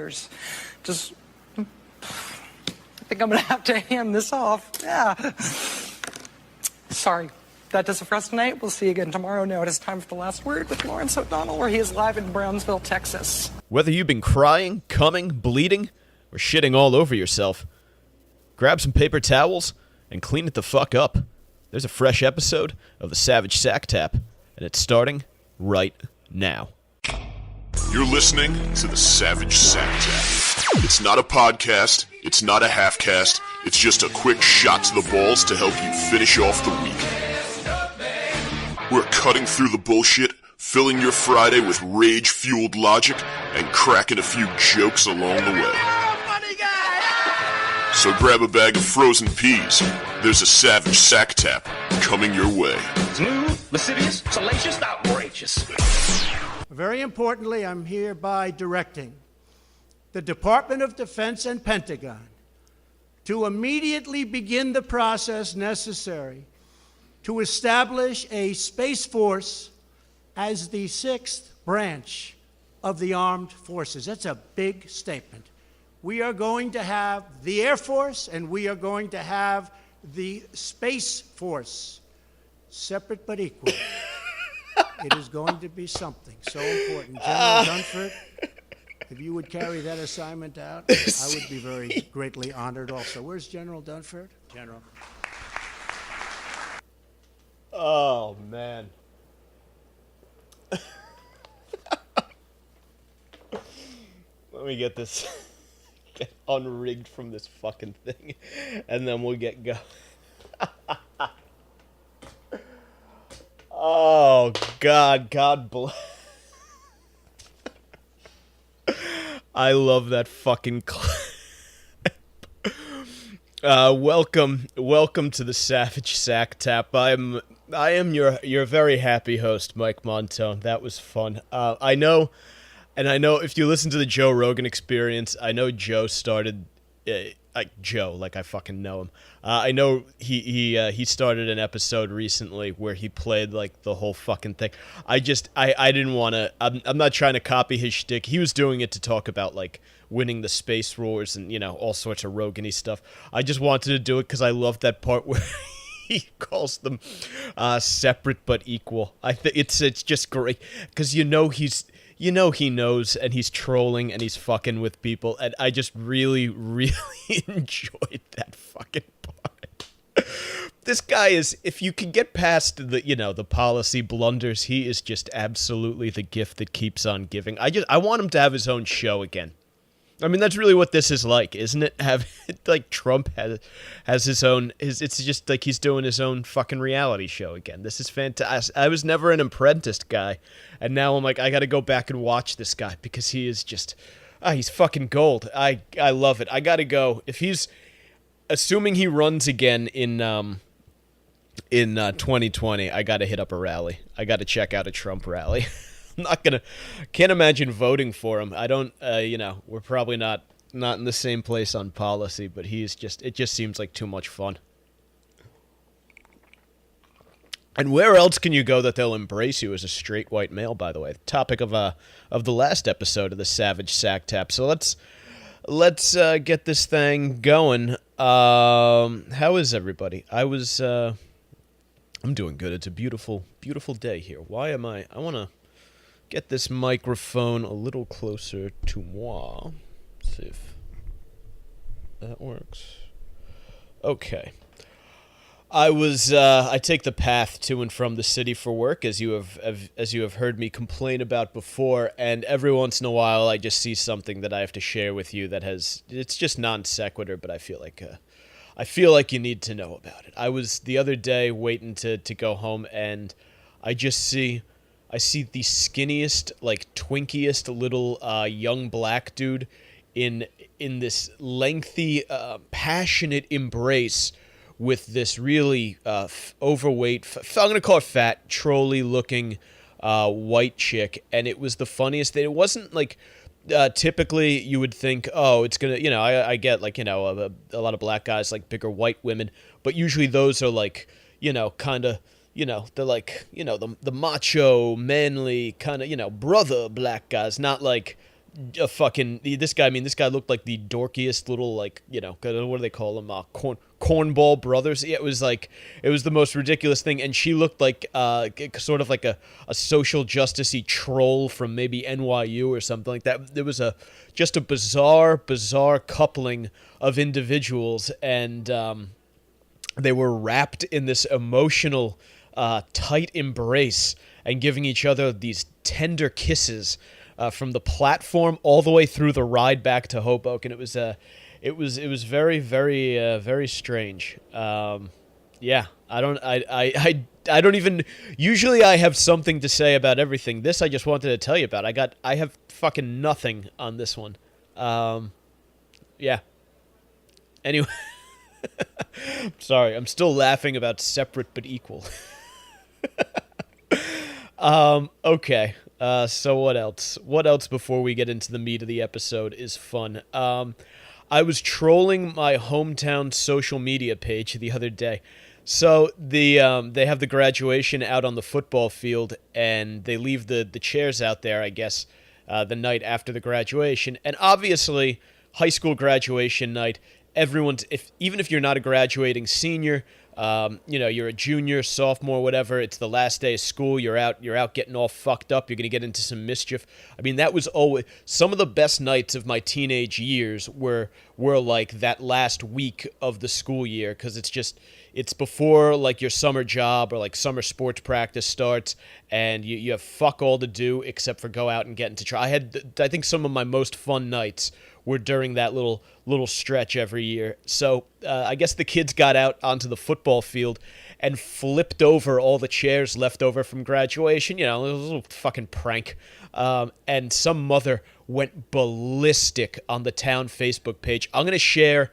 Just, I think I'm gonna have to hand this off. Yeah. Sorry. That does it for us tonight. We'll see you again tomorrow. Now it is time for The Last Word with Lawrence O'Donnell, where he is live in Brownsville, Texas. Whether you've been crying, coming, bleeding, or shitting all over yourself, grab some paper towels and clean it the fuck up. There's a fresh episode of the Savage Sack Tap, and it's starting right now. You're listening to the Savage Sack Tap. It's not a podcast, it's not a half-cast, it's just a quick shot to the balls to help you finish off the week. We're cutting through the bullshit, filling your Friday with rage-fueled logic, and cracking a few jokes along the way. So grab a bag of frozen peas. There's a Savage Sack Tap coming your way. Smooth, lascivious, salacious, outrageous. Very importantly, I'm hereby directing the Department of Defense and Pentagon to immediately begin the process necessary to establish a Space Force as the sixth branch of the armed forces. That's a big statement. We are going to have the Air Force and we are going to have the Space Force, separate but equal. It is going to be something so important. General Dunford, if you would carry that assignment out, I would be very greatly honored also. Where's General Dunford? General. Oh, man. Let me get this get unrigged from this fucking thing, and then we'll get going. Oh, God bless. I love that fucking clip. Welcome to the Savage Sack Tap. I am your very happy host, Mike Montone. That was fun. I know if you listen to the Joe Rogan Experience, I know Joe started like Joe, like I fucking know him. I know he started an episode recently where he played like the whole fucking thing. I didn't want to. I'm not trying to copy his shtick. He was doing it to talk about like winning the space wars and all sorts of Rogan-y stuff. I just wanted to do it because I love that part where he calls them separate but equal. I think it's just great because he knows and he's trolling and he's fucking with people, and I just really, really enjoyed that fucking part. This guy is, if you can get past the policy blunders, he is just absolutely the gift that keeps on giving. I want him to have his own show again. I mean, that's really what this is like, isn't it? Like Trump has his own. It's just like he's doing his own fucking reality show again. This is fantastic. I was never an Apprentice guy, and now I'm like, I got to go back and watch this guy because he is just, he's fucking gold. I love it. I got to go. If he's, assuming he runs again in 2020, I got to hit up a rally. I got to check out a Trump rally. Can't imagine voting for him. I don't, we're probably not in the same place on policy, but it just seems like too much fun. And where else can you go that they'll embrace you as a straight white male, by the way? The topic of the last episode of the Savage Sack Tap. So let's get this thing going. How is everybody? I'm doing good. It's a beautiful, beautiful day here. I want to get this microphone a little closer to moi. See if that works. Okay. I take the path to and from the city for work, as you have heard me complain about before, and every once in a while I just see something that I have to share with you it's just non sequitur, but I feel like you need to know about it. I was the other day waiting to go home, and I see the skinniest, like twinkiest little young black dude in this lengthy, passionate embrace with this really overweight, I'm going to call her fat, trolley-looking white chick, and it was the funniest thing. It wasn't like typically you would think, oh, it's going to, I get like, a lot of black guys like bigger white women, but usually those are like, kind of, they're like, the macho, manly kind of, brother black guys, not like a fucking this guy. I mean, this guy looked like the dorkiest little, like, you know, what do they call them? Cornball brothers. Yeah, it was the most ridiculous thing. And she looked like sort of like a social justice-y troll from maybe NYU or something like that. There was just a bizarre coupling of individuals, and they were wrapped in this emotional, tight embrace and giving each other these tender kisses from the platform all the way through the ride back to Hoboken. It was very, very, very strange. Yeah, I don't even. Usually, I have something to say about everything. This I just wanted to tell you about. I have fucking nothing on this one. Yeah. Anyway, sorry, I'm still laughing about separate but equal. Okay. So what else? What else before we get into the meat of the episode is fun? I was trolling my hometown social media page the other day. So they have the graduation out on the football field, and they leave the chairs out there, I guess, the night after the graduation. And obviously, high school graduation night, even if you're not a graduating senior, you're a junior, sophomore, whatever, it's the last day of school, you're out getting all fucked up, you're going to get into some mischief. I mean, that was always some of the best nights of my teenage years were like that last week of the school year, because it's before like your summer job or like summer sports practice starts, and you have fuck all to do except for go out and get into trouble. I think some of my most fun nights were during that little stretch every year. So I guess the kids got out onto the football field and flipped over all the chairs left over from graduation. You know, it was a little fucking prank. And some mother went ballistic on the town Facebook page. I'm going to share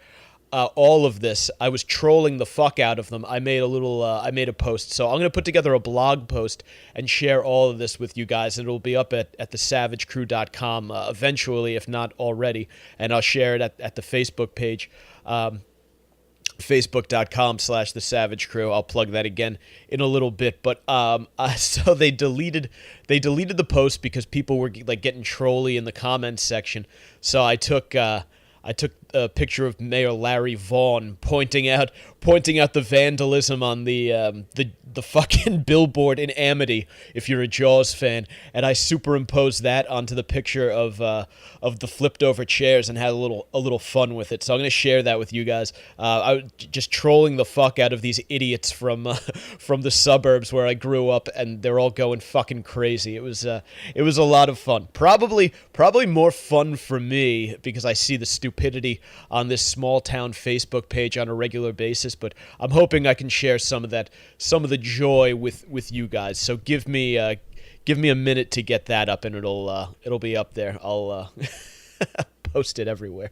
all of this. I was trolling the fuck out of them. I made a post. So I'm going to put together a blog post and share all of this with you guys. And it'll be up at thesavagecrew.com eventually, if not already. And I'll share it at the Facebook page, facebook.com/thesavagecrew. I'll plug that again in a little bit. But so they deleted the post because people were like getting trolly in the comments section. So I took a picture of Mayor Larry Vaughn pointing out the vandalism on the fucking billboard in Amity, if you're a Jaws fan, and I superimposed that onto the picture of the flipped over chairs and had a little fun with it. So I'm gonna share that with you guys. I was just trolling the fuck out of these idiots from the suburbs where I grew up, and they're all going fucking crazy. It was a lot of fun. Probably more fun for me because I see the stupidity on this small town Facebook page on a regular basis, but I'm hoping I can share some of the joy with you guys. So give me a minute to get that up, and it'll be up there. I'll post it everywhere.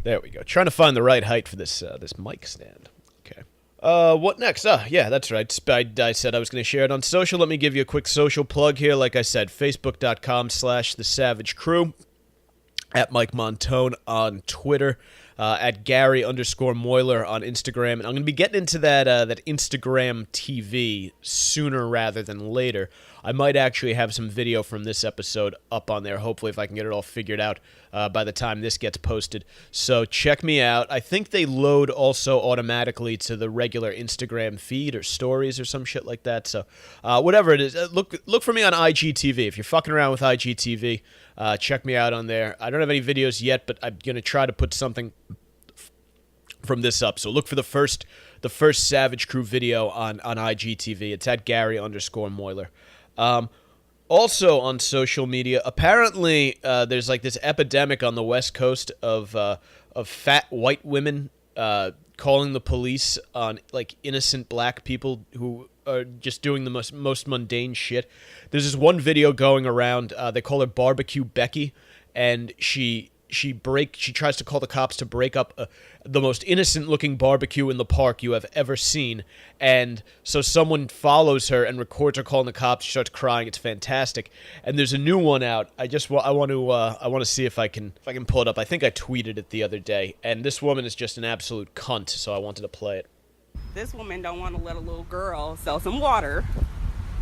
There we go. Trying to find the right height for this mic stand. Okay. What next? Yeah, that's right. I said I was going to share it on social. Let me give you a quick social plug here. Like I said, facebook.com/thesavagecrew, at Mike Montone on Twitter, at Gary_Moiler on Instagram. And I'm going to be getting into that Instagram TV sooner rather than later. I might actually have some video from this episode up on there, hopefully, if I can get it all figured out by the time this gets posted. So check me out. I think they load also automatically to the regular Instagram feed or stories or some shit like that. So whatever it is, look for me on IGTV. If you're fucking around with IGTV, check me out on there. I don't have any videos yet, but I'm going to try to put something from this up. So look for the first Savage Crew video on IGTV. It's at Gary_Moiler. Also on social media, apparently there's like this epidemic on the West Coast of fat white women calling the police on like innocent black people who are just doing the most mundane shit. There's this one video going around. They call her Barbecue Becky, and she tries to call the cops to break up the most innocent looking barbecue in the park you have ever seen. And so someone follows her and records her calling the cops. She starts crying. It's fantastic. And there's a new one out. I want to see if I can pull it up. I think I tweeted it the other day. And this woman is just an absolute cunt, so I wanted to play it. This woman don't want to let a little girl sell some water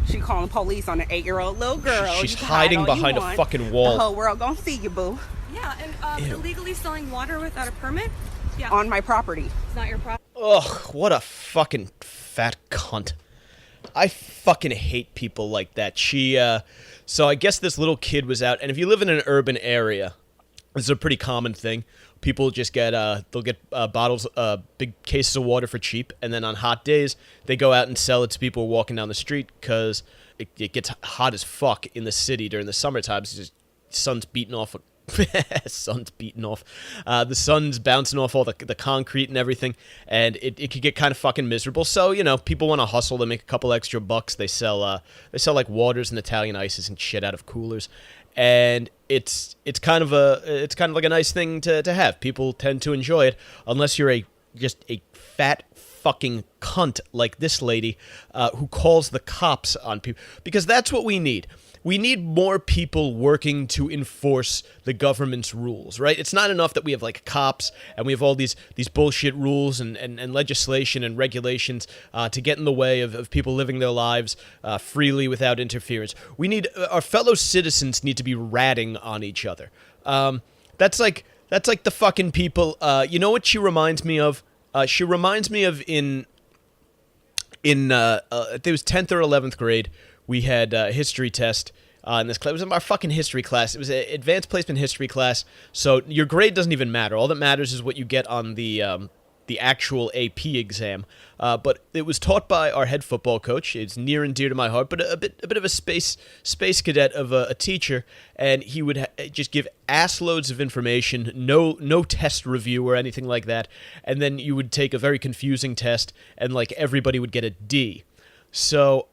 She calling the police on an 8-year-old little girl. She's You can hiding hide all you behind a want. fucking wall. The whole world gonna see you, boo. Yeah, and illegally selling water without a permit? Yeah. On my property. It's not your property. Ugh, what a fucking fat cunt. I fucking hate people like that. So I guess this little kid was out, and if you live in an urban area, this is a pretty common thing. People just get, they'll get bottles, big cases of water for cheap, and then on hot days, they go out and sell it to people walking down the street, because it gets hot as fuck in the city during the summer times. It's just, sun's beating off sun's beating off. The sun's bouncing off all the concrete and everything, and it could get kind of fucking miserable. So, you know, people want to hustle to make a couple extra bucks. They sell like waters and Italian ices and shit out of coolers, and it's kind of like a nice thing to have. People tend to enjoy it, unless you're just a fat fucking cunt like this lady who calls the cops on people, because that's what we need. We need more people working to enforce the government's rules, right? It's not enough that we have, like, cops and we have all these bullshit rules and legislation and regulations to get in the way of people living their lives freely without interference. We need our fellow citizens need to be ratting on each other. That's like the fucking people. You know what she reminds me of? She reminds me of in I think it was 10th or 11th grade. We had a history test in this class. It was our fucking history class. It was an advanced placement history class, so your grade doesn't even matter. All that matters is what you get on the actual AP exam. But it was taught by our head football coach. It's near and dear to my heart, but a bit of a space cadet of a teacher, and he would just give ass loads of information, no test review or anything like that, and then you would take a very confusing test, and like everybody would get a D. So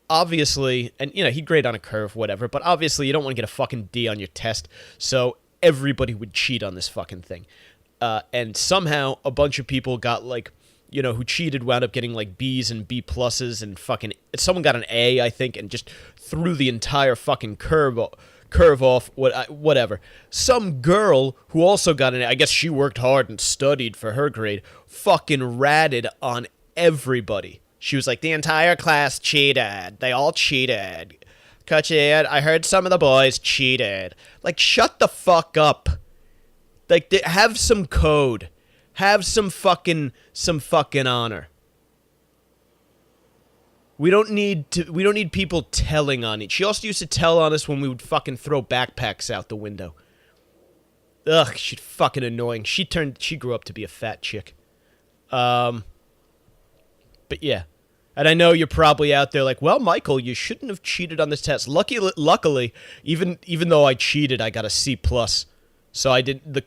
obviously, and you know, he'd grade on a curve, whatever, but obviously you don't want to get a fucking D on your test, so everybody would cheat on this fucking thing. And somehow a bunch of people got, like, you know, who cheated wound up getting like B's and B pluses, and fucking someone got an A, I think, and just threw the entire fucking curve off, whatever. Some girl who also got an A, I guess she worked hard and studied for her grade, fucking ratted on everybody. She was like, the entire class cheated. They all cheated. I heard some of the boys cheated. Like, shut the fuck up. Like, have some code. Have some fucking honor. We don't need people telling on it. She also used to tell on us when we would fucking throw backpacks out the window. Ugh, she's fucking annoying. She grew up to be a fat chick. But yeah. And I know you're probably out there like, well, Michael, you shouldn't have cheated on this test. Luckily, even though I cheated, I got a C+. So I did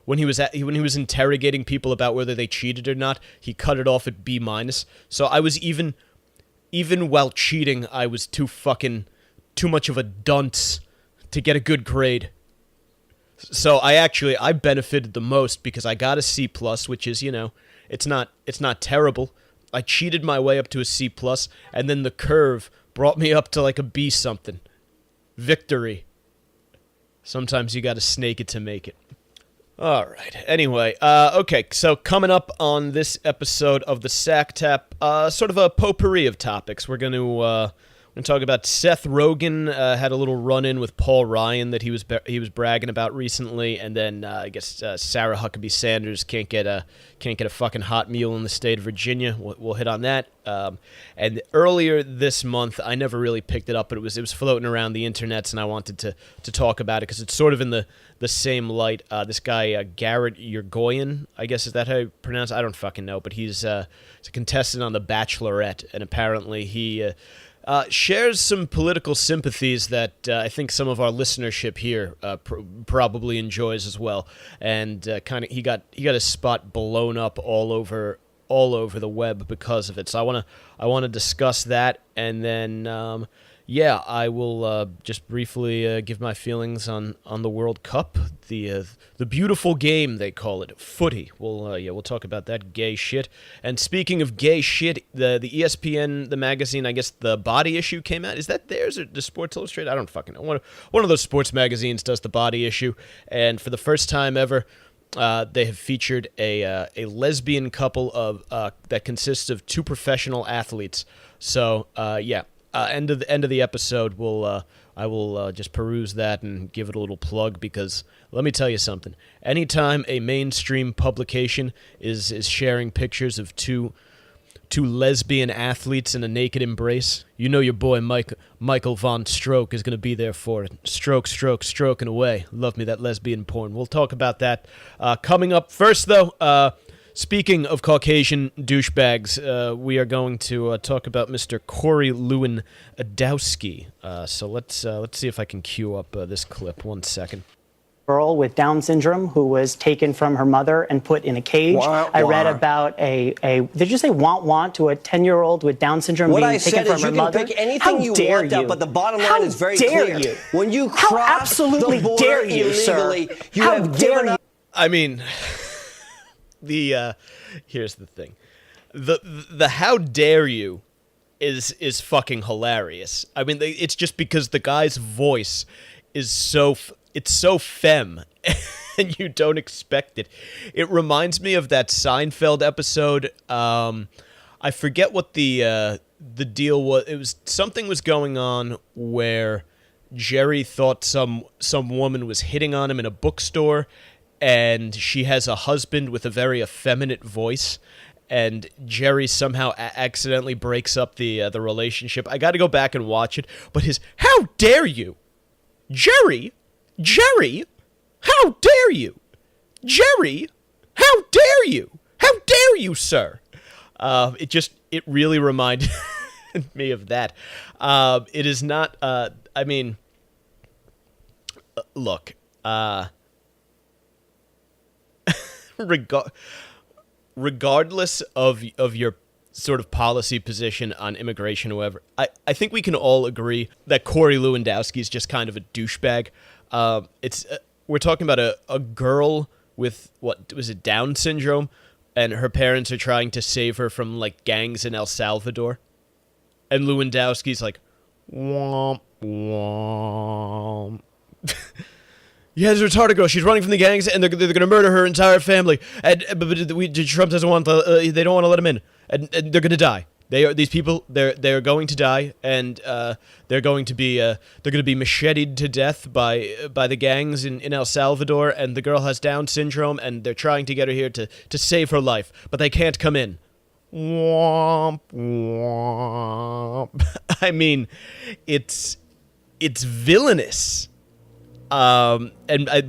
when he was interrogating people about whether they cheated or not, he cut it off at B-. So I was even while cheating, I was too much of a dunce to get a good grade. So I benefited the most because I got a C+, which is, you know, it's not terrible. I cheated my way up to a C+, and then the curve brought me up to like a B something. Victory. Sometimes you gotta snake it to make it. All right. Anyway, okay. So coming up on this episode of the Sack Tap, sort of a potpourri of topics. We're gonna talk about Seth Rogen had a little run-in with Paul Ryan that he was bragging about recently, and then I guess Sarah Huckabee Sanders can't get a fucking hot meal in the state of Virginia. We'll hit on that. And earlier this month, I never really picked it up, but it was floating around the internets, and I wanted to talk about it because it's sort of in the same light. This guy Garrett Yergoyan, I guess is that how you pronounce it? I don't fucking know, but he's a contestant on The Bachelorette, and apparently he shares some political sympathies that I think some of our listenership here probably enjoys as well, and he got his spot blown up all over the web because of it. So I want to discuss that, and then I will just briefly give my feelings on the World Cup, the beautiful game they call it, footy. We'll talk about that gay shit. And speaking of gay shit, the ESPN, the magazine, I guess the Body Issue came out. Is that theirs or the Sports Illustrated? I don't fucking know. One of those sports magazines does the Body Issue, and for the first time ever, they have featured a lesbian couple of that consists of two professional athletes. So end of the episode, I will just peruse that and give it a little plug, because let me tell you something. Anytime a mainstream publication is sharing pictures of two lesbian athletes in a naked embrace, you know your boy Michael Von Stroke is going to be there for it. Stroking away. Love me that lesbian porn. We'll talk about that coming up. First, though, speaking of Caucasian douchebags, we are going to talk about Mr. Corey Lewandowski. So let's see if I can cue up this clip. 1 second. Girl with Down syndrome who was taken from her mother and put in a cage. I read about did you say want to a 10-year-old with Down syndrome what being I taken said from is her you mother? can pick anything you want up, but the bottom line is very clear. You? When you How cross absolutely the border dare you, illegally, sir? you How have dare given you? up. I mean, here's the thing. The how dare you is fucking hilarious. I mean, it's just because the guy's voice is so femme, and you don't expect it. It reminds me of that Seinfeld episode. I forget what the deal was. It was something was going on where Jerry thought some woman was hitting on him in a bookstore, and she has a husband with a very effeminate voice, and Jerry somehow accidentally breaks up the relationship. I got to go back and watch it, but his "How dare you, Jerry, how dare you, Jerry, how dare you, sir." It really reminded me of that. It is not. I mean, look. Regardless of your sort of policy position on immigration or whatever, I think we can all agree that Corey Lewandowski is just kind of a douchebag. We're talking about a girl with, what was it, Down syndrome, and her parents are trying to save her from like gangs in El Salvador, and Lewandowski's like, womp womp. Yeah, there's a retarded girl. She's running from the gangs, and they're going to murder her entire family. But Trump doesn't want. They don't want to let him in, and they're going to die. These people. They're going to die, and they're going to be macheted to death by the gangs in El Salvador. And the girl has Down syndrome, and they're trying to get her here to save her life, but they can't come in. Womp womp. I mean, it's villainous. And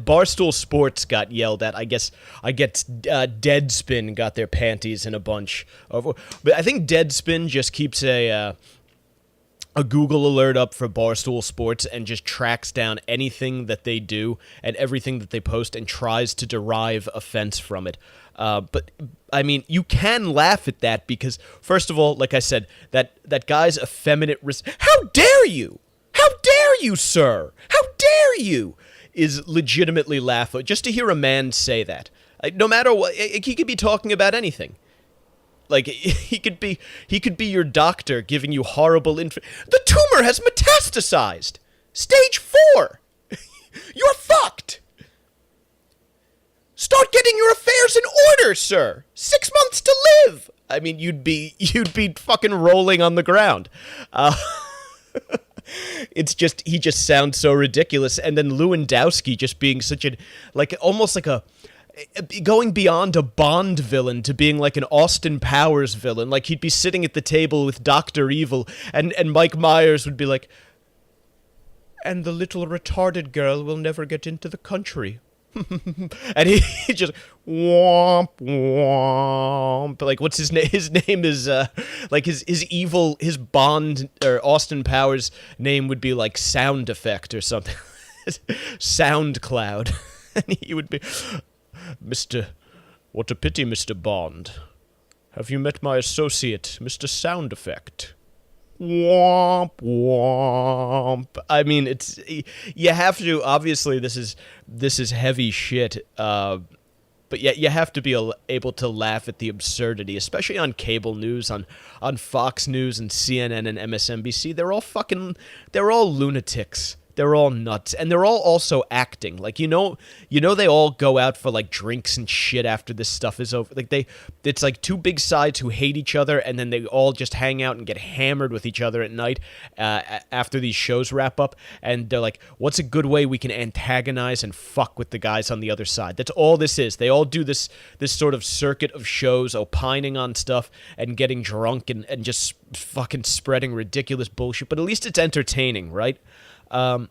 Barstool Sports got yelled at. I guess Deadspin got their panties in a bunch. But I think Deadspin just keeps a Google alert up for Barstool Sports and just tracks down anything that they do and everything that they post and tries to derive offense from it. But I mean, you can laugh at that because, first of all, like I said, that guy's effeminate. How dare you? How dare you, sir? How dare you? Is legitimately laughable. Just to hear a man say that. No matter what, he could be talking about anything. Like, he could be your doctor giving you horrible The tumor has metastasized! Stage 4! You're fucked! Start getting your affairs in order, sir! 6 months to live! I mean, you'd be fucking rolling on the ground. It's just, he just sounds so ridiculous. And then Lewandowski just being such almost like going beyond a Bond villain to being like an Austin Powers villain. Like, he'd be sitting at the table with Dr. Evil, and Mike Myers would be like, and the little retarded girl will never get into the country. And he just womp womp. Like, what's his name? His name is like his Bond or Austin Powers name would be like Sound Effect or something. SoundCloud. And he would be, Mr. What a pity, Mr. Bond. Have you met my associate, Mr. Sound Effect? Womp womp. I mean, it's, you have to, obviously this is heavy shit, but yet you have to be able to laugh at the absurdity, especially on cable news, on Fox News and CNN and MSNBC. They're all lunatics They're all nuts, and they're all also acting. Like, you know, they all go out for like drinks and shit after this stuff is over. Like it's like two big sides who hate each other, and then they all just hang out and get hammered with each other at night after these shows wrap up. And they're like, "What's a good way we can antagonize and fuck with the guys on the other side?" That's all this is. They all do this sort of circuit of shows, opining on stuff and getting drunk and just fucking spreading ridiculous bullshit. But at least it's entertaining, right? And,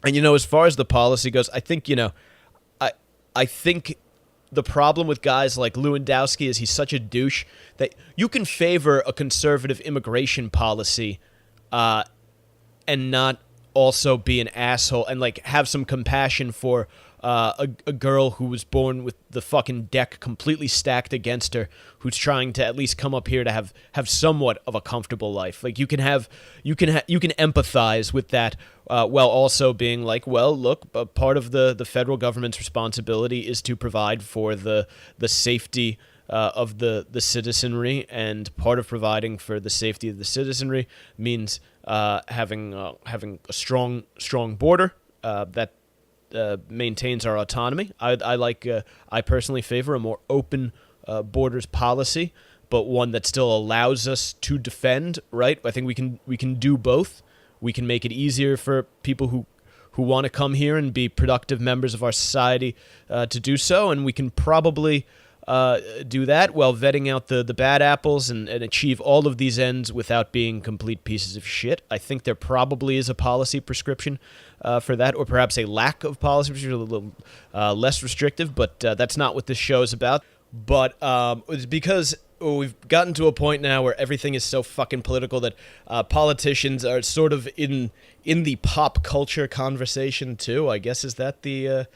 you know, as far as the policy goes, I think, you know, I think the problem with guys like Lewandowski is he's such a douche that you can favor a conservative immigration policy and not also be an asshole and, like, have some compassion for a girl who was born with the fucking deck completely stacked against her, who's trying to at least come up here to have somewhat of a comfortable life. Like, you can empathize with that while also being like, well, look, part of the federal government's responsibility is to provide for the safety of the citizenry, and part of providing for the safety of the citizenry means having a strong border that maintains our autonomy. I personally favor a more open borders policy, but one that still allows us to defend. Right? I think we can do both. We can make it easier for people who want to come here and be productive members of our society to do so, and we can probably do that while vetting out the bad apples and achieve all of these ends without being complete pieces of shit. I think there probably is a policy prescription for that, or perhaps a lack of policy prescription, a little less restrictive, but that's not what this show is about. But it's because we've gotten to a point now where everything is so fucking political that politicians are sort of in the pop culture conversation too, I guess. Is that the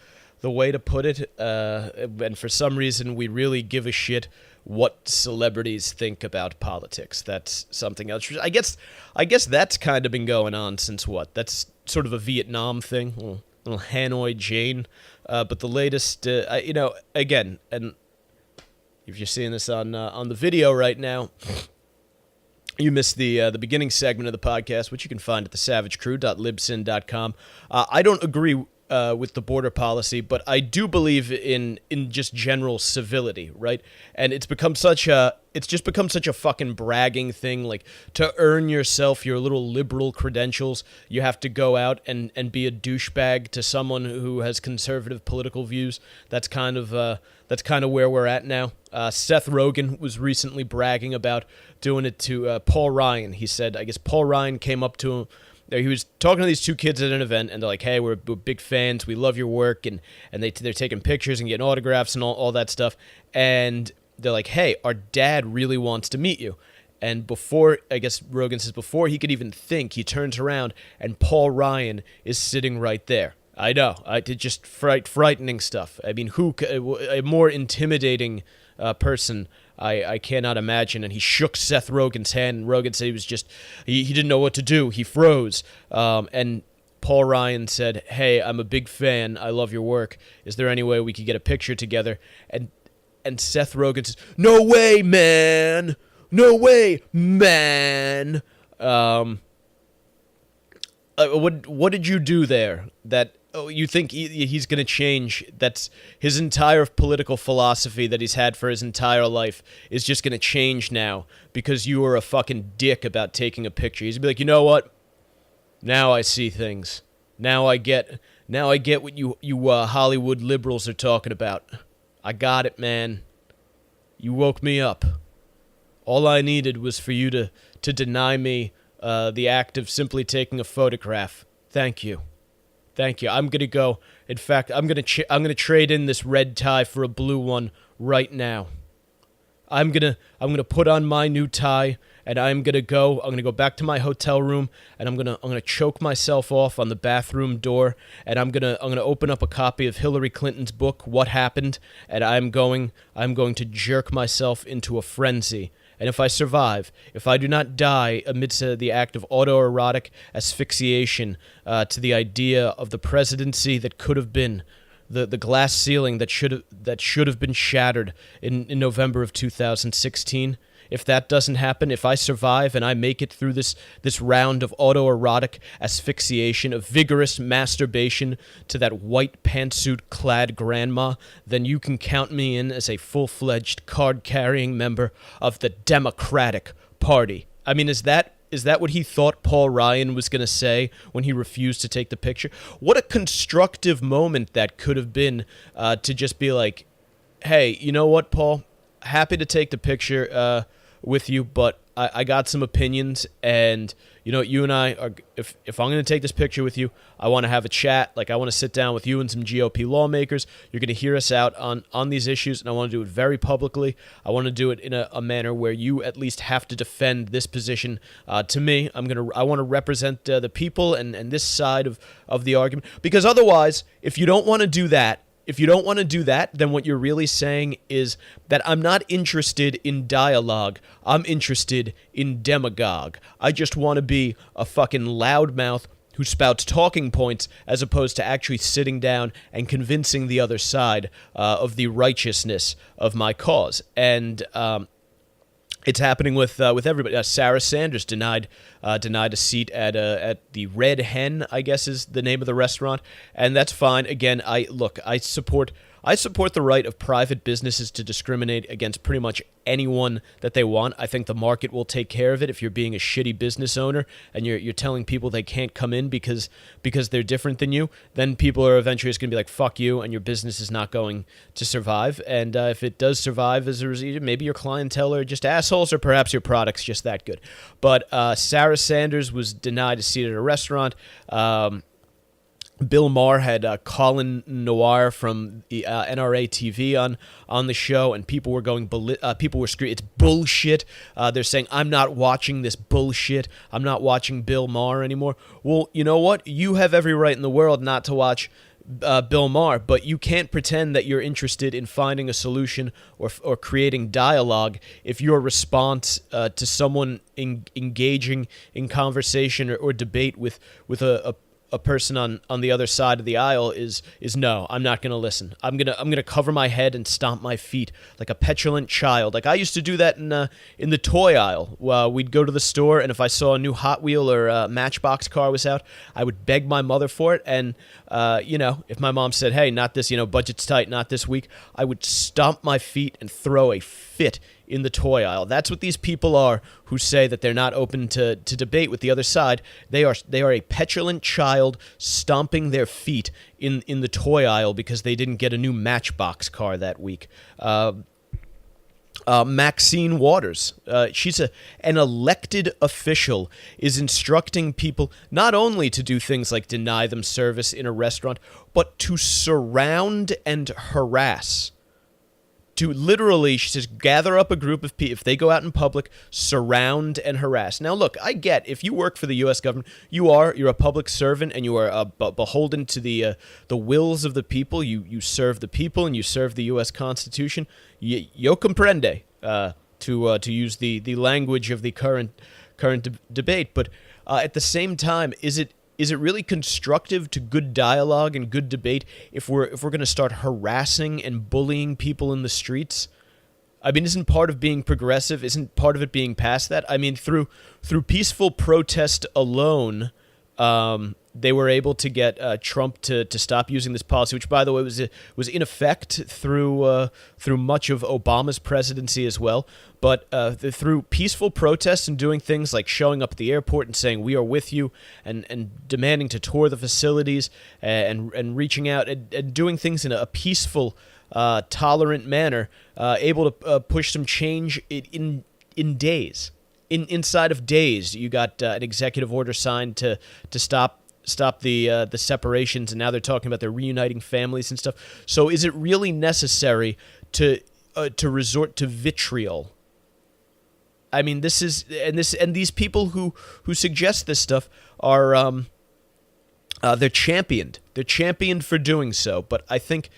way to put it? And for some reason, we really give a shit what celebrities think about politics. That's something else. I guess that's kind of been going on since what? That's sort of a Vietnam thing, little Hanoi Jane. But the latest, again, and if you're seeing this on the video right now, you missed the beginning segment of the podcast, which you can find at thesavagecrew.libsyn.com. I don't agree with the border policy, but I do believe in just general civility, right? And it's just become such a fucking bragging thing. Like, to earn yourself your little liberal credentials, you have to go out and be a douchebag to someone who has conservative political views. That's kind of where we're at now. Seth Rogen was recently bragging about doing it to Paul Ryan. He said, I guess Paul Ryan came up to him. He was talking to these two kids at an event, and they're like, "Hey, we're big fans. We love your work," and they're taking pictures and getting autographs and all that stuff. And they're like, "Hey, our dad really wants to meet you." And before, I guess Rogan says, before he could even think, he turns around, and Paul Ryan is sitting right there. I know, just frightening stuff. I mean, a more intimidating person I cannot imagine. And he shook Seth Rogen's hand, and Rogen said he didn't know what to do. He froze. And Paul Ryan said, "Hey, I'm a big fan. I love your work. Is there any way we could get a picture together?" And Seth Rogen says, "No way, man. No way, man." What did you do there that you think he's going to change? That's his entire political philosophy that he's had for his entire life is just going to change now because you were a fucking dick about taking a picture. He's going to be like, "You know what? Now I see things. Now I get what you Hollywood liberals are talking about. I got it, man. You woke me up. All I needed was for you to deny me the act of simply taking a photograph. Thank you. Thank you. I'm going to go. In fact, I'm going to trade in this red tie for a blue one right now. I'm going to put on my new tie, and I'm going to go back to my hotel room, and I'm going to choke myself off on the bathroom door, and I'm going to open up a copy of Hillary Clinton's book, What Happened, and I'm going to jerk myself into a frenzy. And if I survive, if I do not die amidst the act of autoerotic asphyxiation to the idea of the presidency that could have been, the glass ceiling that should have been shattered in November of 2016, if that doesn't happen, if I survive and I make it through this round of autoerotic asphyxiation, of vigorous masturbation to that white pantsuit-clad grandma, then you can count me in as a full-fledged card-carrying member of the Democratic Party. I mean, is that what he thought Paul Ryan was going to say when he refused to take the picture? What a constructive moment that could have been, to just be like, hey, you know what, Paul? Happy to take the picture with you, but I got some opinions, and you and I are. If I'm going to take this picture with you, I want to have a chat. Like, I want to sit down with you and some GOP lawmakers. You're going to hear us out on these issues, and I want to do it very publicly. I want to do it in a manner where you at least have to defend this position to me. I want to represent the people and this side of the argument, because otherwise, if you don't want to do that. Then what you're really saying is that I'm not interested in dialogue. I'm interested in demagogue. I just want to be a fucking loudmouth who spouts talking points as opposed to actually sitting down and convincing the other side of the righteousness of my cause. And it's happening with everybody. Sarah Sanders denied a seat at the Red Hen, I guess is the name of the restaurant, and that's fine. Again, I support the right of private businesses to discriminate against pretty much anyone that they want. I think the market will take care of it. If you're being a shitty business owner and you're telling people they can't come in because they're different than you, then people are eventually just going to be like, fuck you, and your business is not going to survive. And if it does survive as a result, maybe your clientele are just assholes, or perhaps your product's just that good. But Sarah Sanders was denied a seat at a restaurant. Bill Maher had Colin Noir from the NRA TV on the show, and people were going. People were screaming, "It's bullshit!" They're saying, "I'm not watching this bullshit. I'm not watching Bill Maher anymore." Well, you know what? You have every right in the world not to watch Bill Maher, but you can't pretend that you're interested in finding a solution or creating dialogue if your response to someone engaging in conversation or debate with a person on the other side of the aisle is no, I'm not going to listen. I'm gonna cover my head and stomp my feet like a petulant child. Like I used to do that in the toy aisle. We'd go to the store, and if I saw a new Hot Wheel or Matchbox car was out, I would beg my mother for it. And if my mom said, "Hey, not this, budget's tight, not this week," I would stomp my feet and throw a fit in the toy aisle. That's what these people are who say that they're not open to debate with the other side. They are a petulant child stomping their feet in the toy aisle because they didn't get a new Matchbox car that week. Maxine Waters, she's an elected official, is instructing people not only to do things like deny them service in a restaurant, but to surround and harass. To literally, she says, gather up a group of people. If they go out in public, surround and harass. Now, look, I get if you work for the U.S. government, you're a public servant and you are beholden to the wills of the people. You serve the people and you serve the U.S. Constitution. Yo comprende, to use the language of the current debate. But at the same time, is it really constructive to good dialogue and good debate if we're going to start harassing and bullying people in the streets? I mean, isn't part of being progressive, isn't part of it being past that? I mean, through peaceful protest alone, they were able to get Trump to stop using this policy, which, by the way, was in effect through much of Obama's presidency as well. But through peaceful protests and doing things like showing up at the airport and saying we are with you, and demanding to tour the facilities and reaching out and doing things in a peaceful, tolerant manner, able to push some change in days. Inside of days, you got an executive order signed to stop the separations, and now they're talking about they're reuniting families and stuff. So is it really necessary to resort to vitriol? I mean, these people who suggest this stuff are they're championed. They're championed for doing so. But I think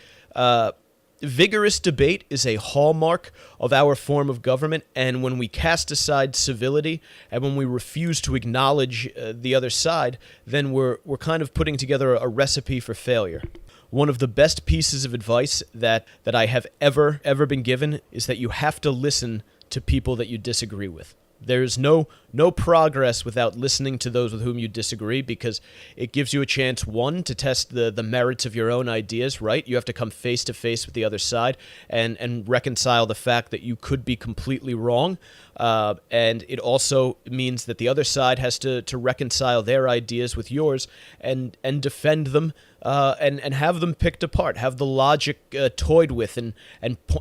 vigorous debate is a hallmark of our form of government, and when we cast aside civility and when we refuse to acknowledge the other side, then we're kind of putting together a recipe for failure. One of the best pieces of advice that I have ever been given is that you have to listen to people that you disagree with. There's no progress without listening to those with whom you disagree, because it gives you a chance, one, to test the merits of your own ideas, right? You have to come face to face with the other side and reconcile the fact that you could be completely wrong. And it also means that the other side has to reconcile their ideas with yours and defend them and have them picked apart, have the logic toyed with and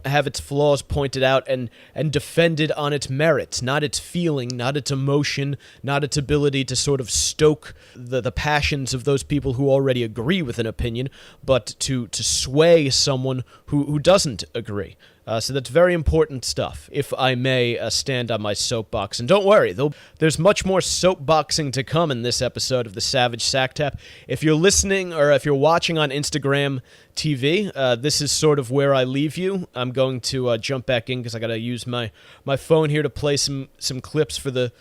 have its flaws pointed out and defended on its merits, not its feeling, not its emotion, not its ability to sort of stoke the passions of those people who already agree with an opinion, but to sway someone who doesn't agree. So that's very important stuff, if I may stand on my soapbox. And don't worry, there's much more soapboxing to come in this episode of the Savage Sack Tap. If you're listening or if you're watching on Instagram TV, this is sort of where I leave you. I'm going to jump back in because I got to use my phone here to play some clips for the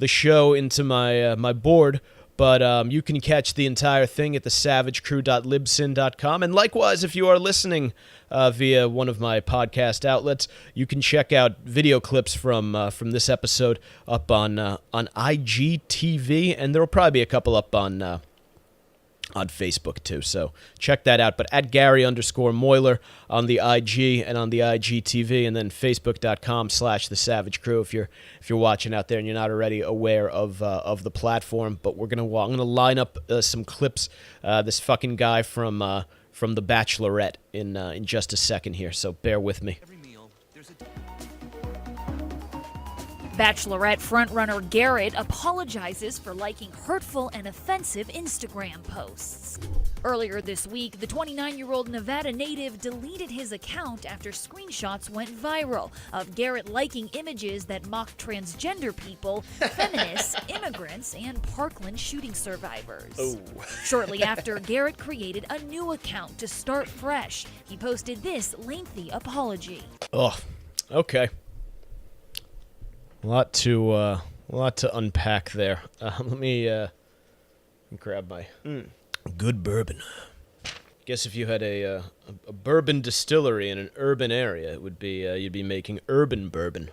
show into my board. But you can catch the entire thing at thesavagecrew.libsyn.com. And likewise, if you are listening via one of my podcast outlets, you can check out video clips from this episode up on IGTV, and there will probably be a couple up on Facebook too, so check that out. But at Gary_Moiler on the IG and on the IGTV, and then Facebook.com/TheSavageCrew if you're watching out there and you're not already aware of the platform. But I'm gonna line up some clips. This fucking guy from The Bachelorette in just a second here, so bear with me. Bachelorette frontrunner Garrett apologizes for liking hurtful and offensive Instagram posts. Earlier this week, the 29-year-old Nevada native deleted his account after screenshots went viral of Garrett liking images that mock transgender people, feminists, immigrants, and Parkland shooting survivors. Oh. Shortly after, Garrett created a new account to start fresh. He posted this lengthy apology. Oh, okay. A lot to unpack there. Let me grab my good bourbon. Guess if you had a bourbon distillery in an urban area, it would be you'd be making urban bourbon.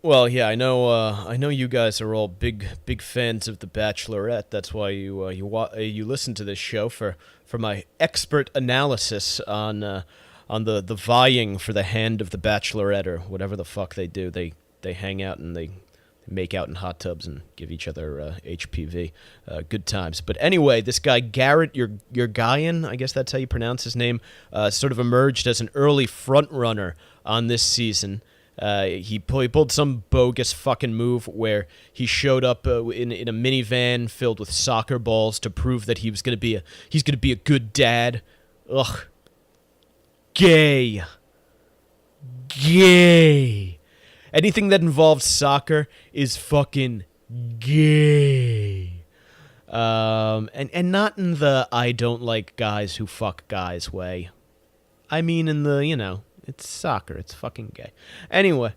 Well, yeah, I know you guys are all big fans of The Bachelorette. That's why you listen to this show for my expert analysis on the vying for the hand of the Bachelorette, or whatever the fuck they do. They hang out and they make out in hot tubs and give each other HPV. Good times. But anyway, this guy Garrett Yurgayan, I guess that's how you pronounce his name, sort of emerged as an early front runner on this season. He pulled some bogus fucking move where he showed up in a minivan filled with soccer balls to prove that he's gonna be a good dad. Ugh. Gay. Anything that involves soccer is fucking gay. And not in the I don't like guys who fuck guys way. I mean in the, it's soccer. It's fucking gay. Anyway,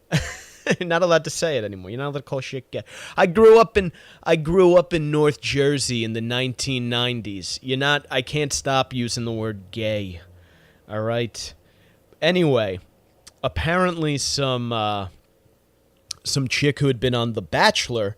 you're not allowed to say it anymore. You're not allowed to call shit gay. I grew up in North Jersey in the 1990s. I can't stop using the word gay. All right. Anyway, apparently some chick who had been on The Bachelor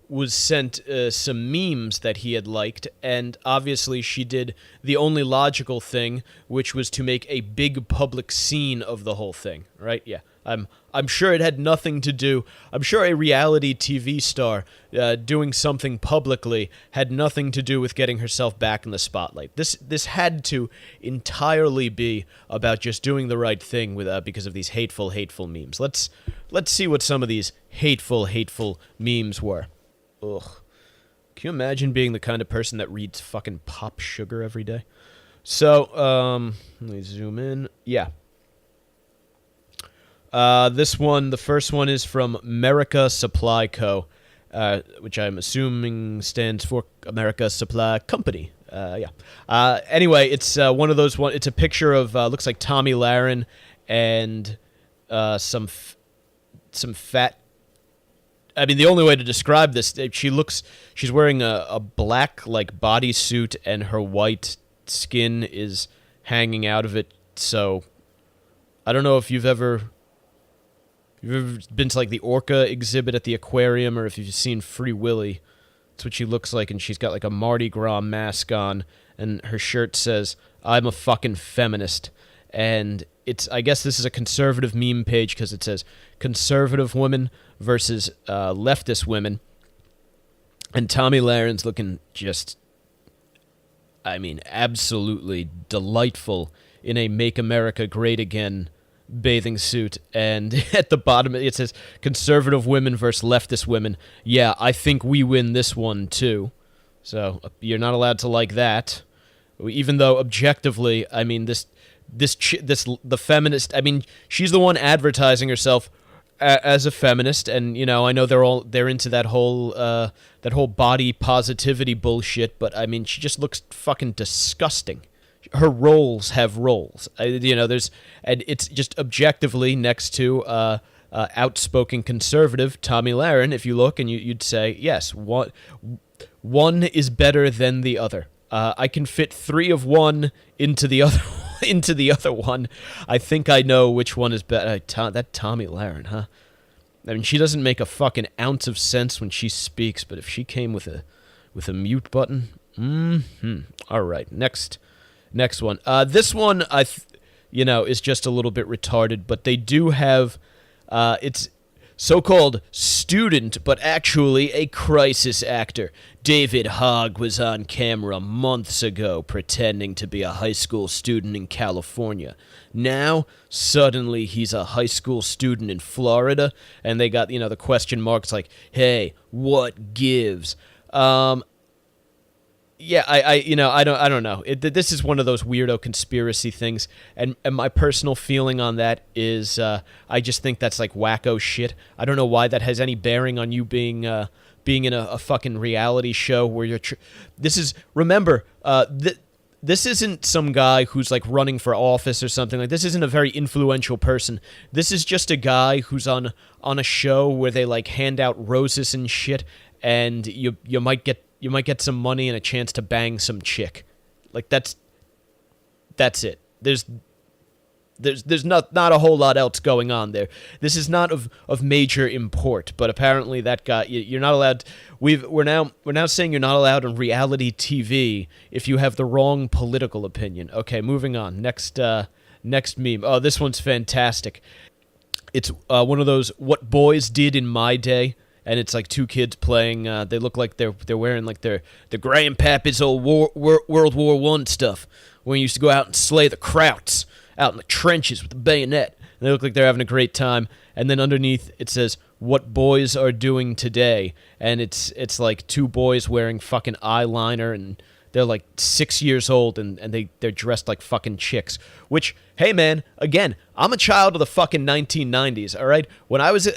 was sent some memes that he had liked, and obviously she did the only logical thing, which was to make a big public scene of the whole thing, right? Yeah, I'm sure it had nothing to do. I'm sure a reality TV star doing something publicly had nothing to do with getting herself back in the spotlight. This had to entirely be about just doing the right thing because of these hateful memes. Let's see what some of these hateful memes were. Ugh. Can you imagine being the kind of person that reads fucking Pop Sugar every day? So, let me zoom in. Yeah. The first one is from America Supply Co., which I'm assuming stands for America Supply Company. Yeah. Anyway, it's one of those it's a picture of looks like Tommy Lahren and some fat. I mean, the only way to describe this, she's wearing a black bodysuit, and her white skin is hanging out of it. So I don't know if you've ever you've ever been to like the orca exhibit at the aquarium, or if you've seen Free Willy, that's what she looks like, and she's got like a Mardi Gras mask on, and her shirt says, "I'm a fucking feminist." And I guess this is a conservative meme page because it says conservative women versus leftist women. And Tomi Lahren's looking just, I mean, absolutely delightful in a Make America Great Again bathing suit. And at the bottom it says conservative women versus leftist women. Yeah, I think we win this one too. So you're not allowed to like that. Even though objectively, I mean, the feminist, I mean, she's the one advertising herself as a feminist, and you know, I know they're into that whole body positivity bullshit, but I mean, she just looks fucking disgusting. Her roles have roles, you know. And it's just objectively next to outspoken conservative Tomi Lahren. If you look, and you'd say yes, one is better than the other. I can fit 3 of one into the other. Into the other one. I think I know which one is better. That Tomi Lahren, huh? I mean, she doesn't make a fucking ounce of sense when she speaks, but if she came with a mute button, all right, next one. This one is just a little bit retarded, but they do have it's so-called student, but actually a crisis actor. David Hogg was on camera months ago pretending to be a high school student in California. Now, suddenly, he's a high school student in Florida, and they got, the question marks like, hey, what gives? Yeah, I don't know. This is one of those weirdo conspiracy things, and my personal feeling on that is I just think that's like wacko shit. I don't know why that has any bearing on you being in a fucking reality show where you're. Remember, this isn't some guy who's like running for office or something. Like, this isn't a very influential person. This is just a guy who's on a show where they like hand out roses and shit, and you might get some money and a chance to bang some chick. Like, that's it. There's not a whole lot else going on there. This is not of major import, but apparently that guy, you're not allowed. We're now saying you're not allowed on reality TV if you have the wrong political opinion. Okay, moving on. Next meme. Oh, this one's fantastic. It's one of those what boys did in my day. And it's like 2 kids playing. They look like they're wearing like their grandpappy's old World War I stuff, when you used to go out and slay the Krauts out in the trenches with the bayonet. And they look like they're having a great time. And then underneath it says, "What boys are doing today?" And it's like 2 boys wearing fucking eyeliner, and they're like 6 years old, and they're dressed like fucking chicks. Which, hey man, again, I'm a child of the fucking 1990s, all right? When I was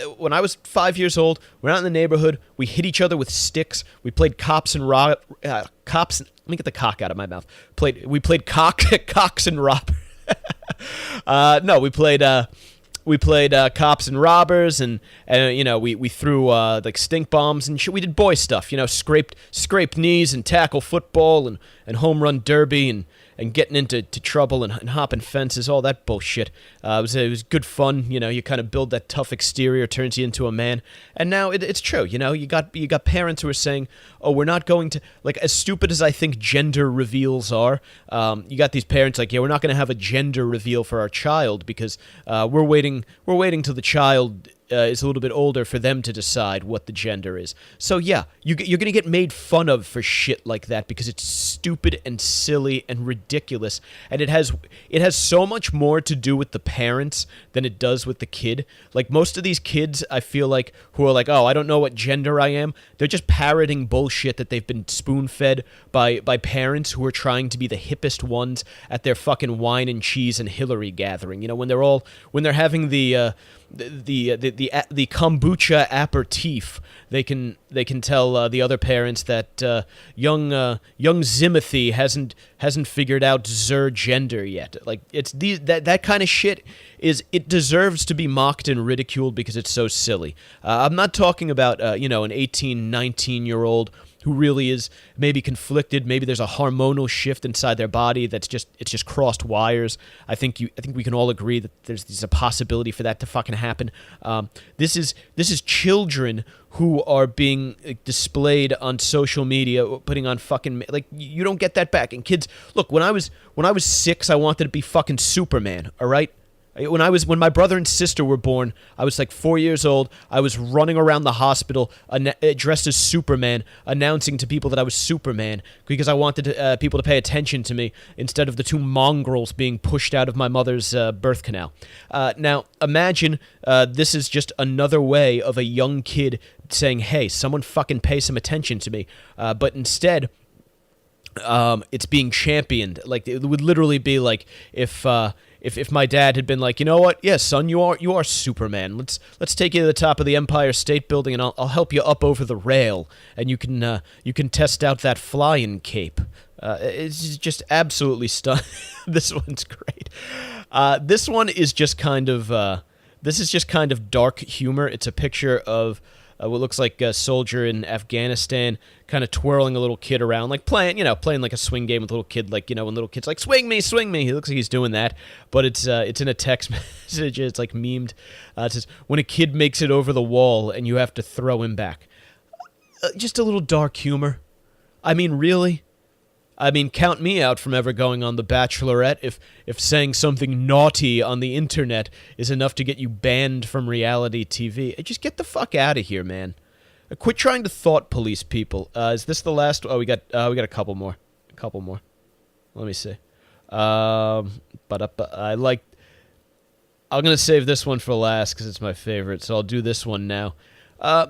5 years old, we're out in the neighborhood, we hit each other with sticks, we played cops. Let me get the cock out of my mouth. We played cocks and robbers. No, we played cops and robbers, and we threw like stink bombs and shit. We did boy stuff, scraped knees and tackle football and home run derby and getting into trouble and hopping fences, all that bullshit. It was good fun. You kind of build that tough exterior, turns you into a man. And now it's true. You got parents who are saying, oh, we're not going to, like, as stupid as I think gender reveals are. You got these parents like, yeah, we're not going to have a gender reveal for our child because we're waiting till the child is a little bit older for them to decide what the gender is. So yeah, you're going to get made fun of for shit like that because it's stupid and silly and ridiculous, and it has so much more to do with the parents than it does with the kid. Like, most of these kids, I feel like, who are like, oh, I don't know what gender I am, they're just parroting bullshit that they've been spoon-fed by parents who are trying to be the hippest ones at their fucking wine and cheese and Hillary gathering. When they're having the kombucha aperitif, they can tell the other parents that young Zimothy hasn't figured out Zer gender yet. Like, it's that kind of shit it deserves to be mocked and ridiculed because it's so silly. I'm not talking about an 18, 19-year-old who really is maybe conflicted. Maybe there's a hormonal shift inside their body it's just crossed wires. I think we can all agree that there's a possibility for that to fucking happen. This is children who are being displayed on social media, putting on fucking, like, you don't get that back. And kids, look, when I was 6, I wanted to be fucking Superman. All right. When my brother and sister were born, I was like 4 years old. I was running around the hospital dressed as Superman, announcing to people that I was Superman because I wanted people to pay attention to me instead of the 2 mongrels being pushed out of my mother's birth canal. Now, imagine this is just another way of a young kid saying, hey, someone fucking pay some attention to me. But instead, it's being championed. Like, it would literally be like if my dad had been like, you know what, yes, son, you are Superman. Let's take you to the top of the Empire State Building, and I'll help you up over the rail, and you can test out that flying cape. It's just absolutely stunning. This one's great. This one is just kind of dark humor. It's a picture of what looks like a soldier in Afghanistan kind of twirling a little kid around, like playing like a swing game with a little kid, like, when little kid's like, swing me. He looks like he's doing that, but it's in a text message. It's like memed. It says, when a kid makes it over the wall and you have to throw him back. Just a little dark humor. I mean, really? I mean, count me out from ever going on The Bachelorette if saying something naughty on the internet is enough to get you banned from reality TV. Just get the fuck out of here, man. Quit trying to thought police people. Is this the last? Oh, we got a couple more. Let me see. I'm gonna save this one for last because it's my favorite. So I'll do this one now.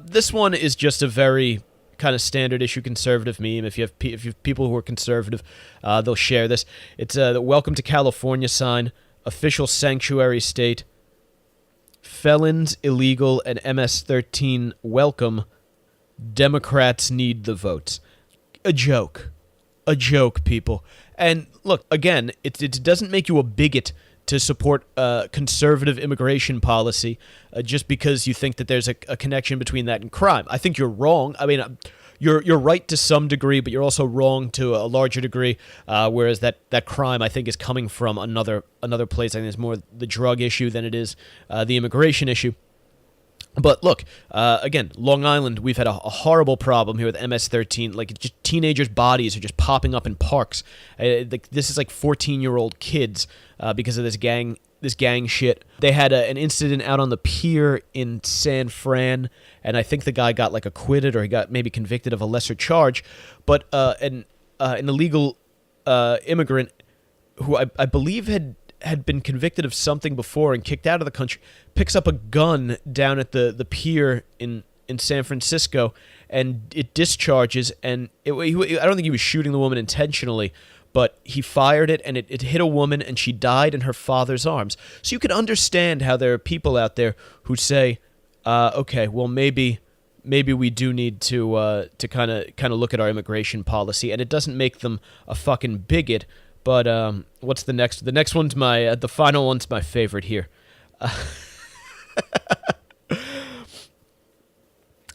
This one is just a very kind of standard issue conservative meme. If you have people who are conservative, they'll share this. It's the Welcome to California sign, official sanctuary state, felons illegal, and MS-13 welcome. Democrats need the votes. A joke, people. And look, again, it doesn't make you a bigot to support conservative immigration policy just because you think that there's a connection between that and crime. I think you're wrong. I mean, you're right to some degree, but you're also wrong to a larger degree, whereas that crime, I think, is coming from another place. I think it's more the drug issue than it is the immigration issue. But look, again, Long Island, we've had a horrible problem here with MS-13. Like, just teenagers' bodies are just popping up in parks. This is like 14-year-old kids because of this gang shit. They had an incident out on the pier in San Fran, and I think the guy got like acquitted or he got maybe convicted of a lesser charge. But an illegal immigrant who I believe had been convicted of something before and kicked out of the country, picks up a gun down at the pier in San Francisco, and it discharges, and I don't think he was shooting the woman intentionally, but he fired it, and it hit a woman, and she died in her father's arms. So you can understand how there are people out there who say, okay, well, maybe we do need to kind of look at our immigration policy, and it doesn't make them a fucking bigot. But what's the next? The next one's the final one's my favorite here.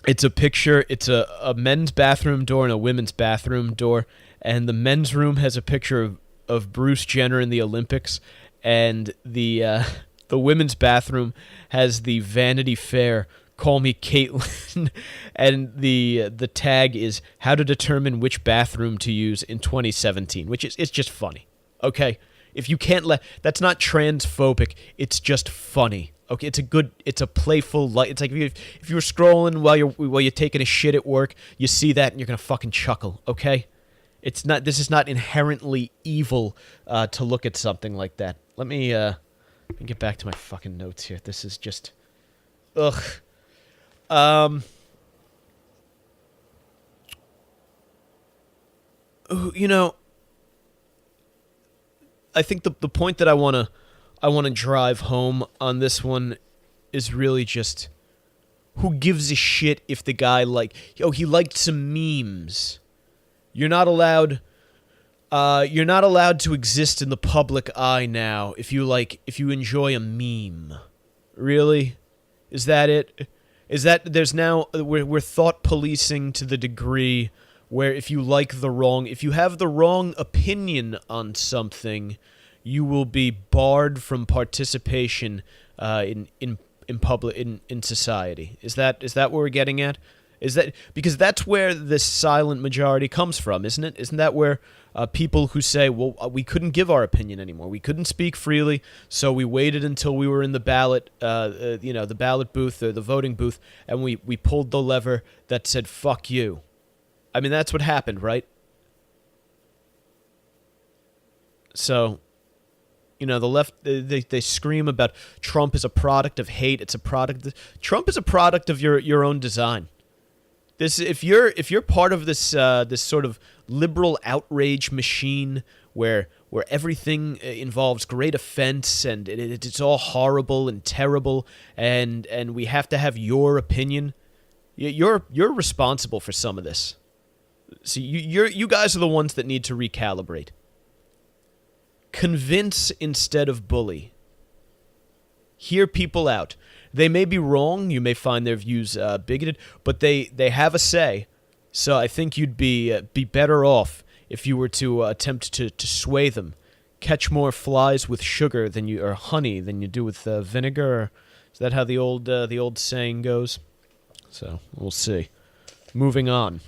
It's a picture. It's a men's bathroom door and a women's bathroom door, and the men's room has a picture of Bruce Jenner in the Olympics, and the women's bathroom has the Vanity Fair "Call Me Caitlyn," and the tag is "How to Determine Which Bathroom to Use in 2017," which is it's just funny. Okay, if you can't that's not transphobic. It's just funny. Okay, it's a playful light. It's like if you were scrolling while you're taking a shit at work, you see that and you're gonna fucking chuckle. Okay, this is not inherently evil to look at something like that. Let me get back to my fucking notes here. This is just ugh. I think the point that I want to drive home on this one is really just who gives a shit if the guy he liked some memes. You're not allowed to exist in the public eye now if you enjoy a meme. Really? Is that it? Is that there's now we're thought policing to the degree where if you have the wrong opinion on something, you will be barred from participation in society. Is that what we're getting at? Is that because that's where this silent majority comes from, isn't it? Isn't that where people who say, well, we couldn't give our opinion anymore, we couldn't speak freely, so we waited until we were in the ballot, the ballot booth or the voting booth, and we pulled the lever that said "fuck you." I mean, that's what happened, right? So, the left, they scream about Trump is a product of hate. Trump is a product of your own design. If you're part of this this sort of liberal outrage machine where everything involves great offense and it's all horrible and terrible and we have to have your opinion, you're responsible for some of this. See, you guys are the ones that need to recalibrate. Convince instead of bully. Hear people out. They may be wrong. You may find their views bigoted, but they have a say. So I think you'd be better off if you were to attempt to sway them. Catch more flies with sugar or honey than you do with vinegar. Is that how the old saying goes? So we'll see. Moving on.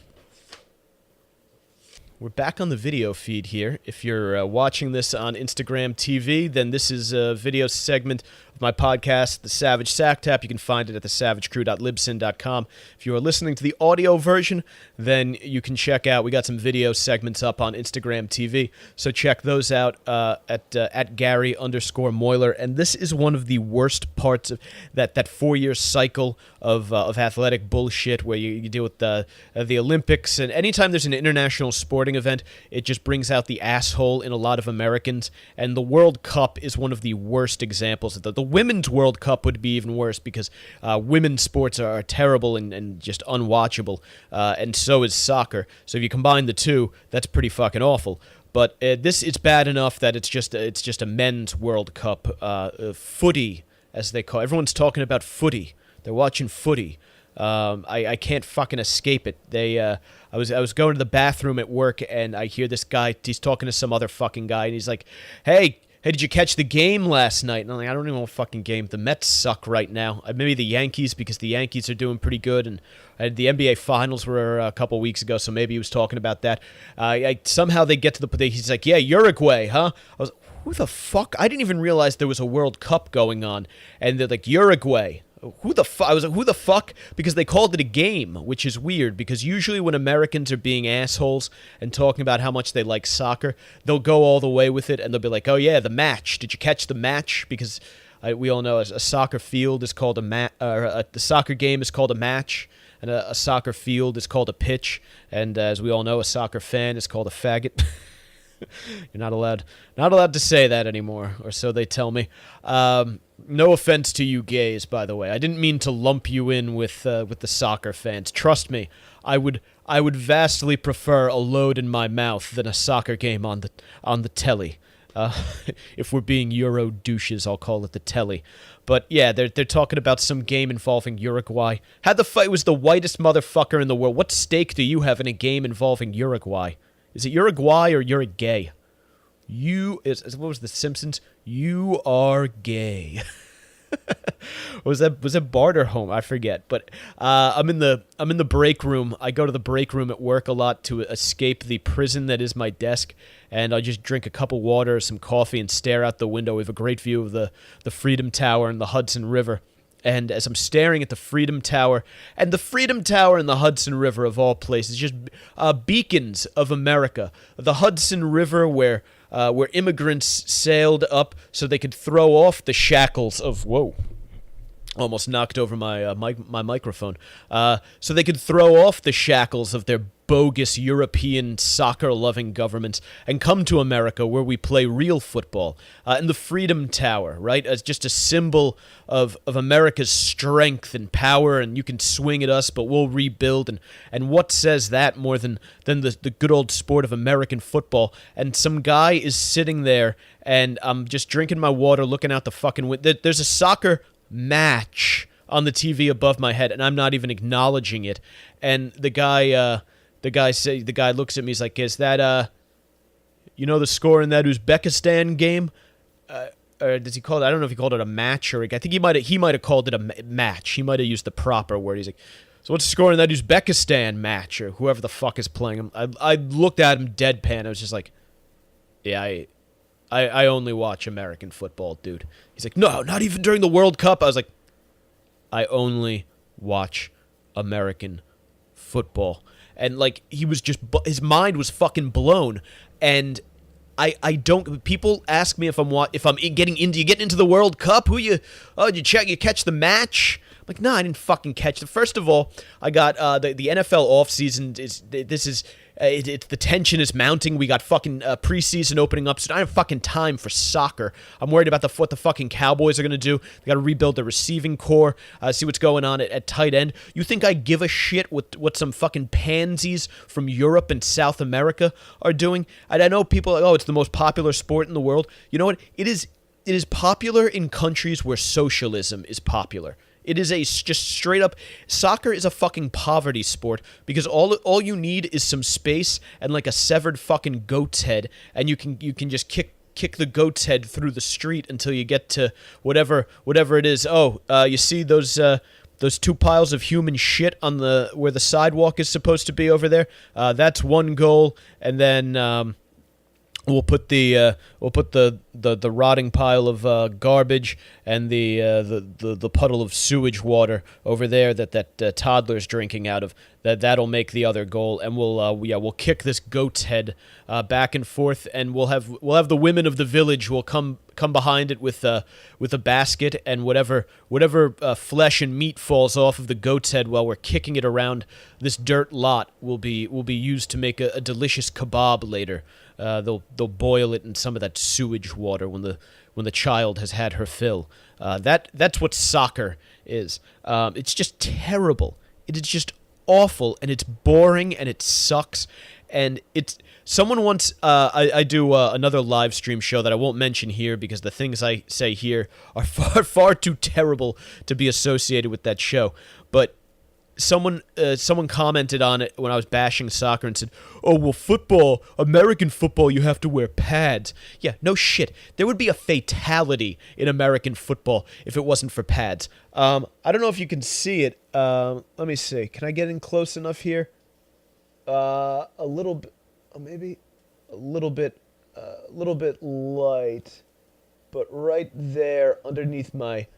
We're back on the video feed here. If you're watching this on Instagram TV, then this is a video segment of my podcast, The Savage Sack Tap. You can find it at thesavagecrew.libsyn.com. If you are listening to the audio version, then you can check out, we got some video segments up on Instagram TV, so check those out at Gary_Moiler. And this is one of the worst parts of that 4-year cycle of athletic bullshit where you deal with the Olympics, and anytime there's an international sporting event, it just brings out the asshole in a lot of Americans, and the World Cup is one of the worst examples of that. The Women's World Cup would be even worse because women's sports are terrible and just unwatchable, and so is soccer. So if you combine the two, that's pretty fucking awful. But it's bad enough that it's just a men's World Cup, footy, as they call it. Everyone's talking about footy. They're watching footy. I can't fucking escape it. I was going to the bathroom at work and I hear this guy. He's talking to some other fucking guy and he's like, "Hey, did you catch the game last night?" And I'm like, "I don't even know what fucking game. The Mets suck right now. Maybe the Yankees because the Yankees are doing pretty good, and the NBA Finals were a couple weeks ago, so maybe he was talking about that." Somehow they get to the. He's like, "Yeah, Uruguay, huh?" I was, who the fuck? I didn't even realize there was a World Cup going on, and they're like, "Uruguay." Who the fuck? I was like, who the fuck? Because they called it a game, which is weird, because usually when Americans are being assholes and talking about how much they like soccer, they'll go all the way with it, and they'll be like, "Oh yeah, the match. Did you catch the match?" Because we all know a soccer field is called the soccer game is called a match, and a soccer field is called a pitch, and as we all know, a soccer fan is called a faggot. You're not allowed to say that anymore, or so they tell me. No offense to you gays, by the way. I didn't mean to lump you in with the soccer fans. Trust me, I would vastly prefer a load in my mouth than a soccer game on the telly. If we're being Euro douches, I'll call it the telly. But yeah, they're talking about some game involving Uruguay. How the fuck was the whitest motherfucker in the world? What stake do you have in a game involving Uruguay? Is it Uruguay or you're a gay? What was The Simpsons? You are gay. was that Bart or Home? I forget. But I'm in the break room. I go to the break room at work a lot to escape the prison that is my desk, and I just drink a cup of water, some coffee, and stare out the window. We have a great view of the Freedom Tower and the Hudson River. And as I'm staring at the Freedom Tower, and the Hudson River of all places, just beacons of America. The Hudson River where immigrants sailed up so they could throw off the shackles of, whoa, almost knocked over my microphone, so they could throw off the shackles of their bogus European soccer-loving governments and come to America where we play real football. And the Freedom Tower, right, as just a symbol of America's strength and power, and you can swing at us, but we'll rebuild. And what says that more than the good old sport of American football? And some guy is sitting there, and I'm just drinking my water, looking out the fucking window. There's a soccer match on the TV above my head, and I'm not even acknowledging it. And the guy the guy looks at me, he's like, is that, you know the score in that Uzbekistan game? Or does he call it, I don't know if he called it a match, or I think he might have called it a match. He might have used the proper word. He's like, so what's the score in that Uzbekistan match, or whoever the fuck is playing him? I looked at him deadpan. I was just like, yeah, I only watch American football, dude. He's like, no, not even during the World Cup. I was like, I only watch American football. And, like, he was just, his mind was fucking blown. And I don't, people ask me if I'm getting into the World Cup? You catch the match? I'm like, no, I didn't fucking catch it. First of all, I got, the NFL offseason the tension is mounting. We got fucking preseason opening up, so I don't have fucking time for soccer. I'm worried about what the fucking Cowboys are going to do. They got to rebuild the receiving core, see what's going on at tight end. You think I give a shit what some fucking pansies from Europe and South America are doing? And I know people are like, oh, it's the most popular sport in the world. You know what? It is popular in countries where socialism is popular. It is just straight up, soccer is a fucking poverty sport because all you need is some space and like a severed fucking goat's head, and you can just kick the goat's head through the street until you get to whatever it is. You see those two piles of human shit on where the sidewalk is supposed to be over there? That's one goal, and then we'll put the rotting pile of garbage and the puddle of sewage water over there that toddler's drinking out of. That'll make the other goal, and we'll kick this goat's head back and forth, and we'll have the women of the village will come behind it with a basket, and whatever flesh and meat falls off of the goat's head while we're kicking it around this dirt lot will be used to make a delicious kebab later. They'll boil it in some of that sewage water when the child has had her fill. That's what soccer is. It's just terrible. It is just awful, and it's boring, and it sucks. And it's someone once I do another live stream show that I won't mention here because the things I say here are far too terrible to be associated with that show. But someone commented on it when I was bashing soccer and said, oh, well, football, American football, you have to wear pads. Yeah, no shit. There would be a fatality in American football if it wasn't for pads. I don't know if you can see it. Let me see. Can I get in close enough here? A little bit, maybe a little bit light, but right there underneath my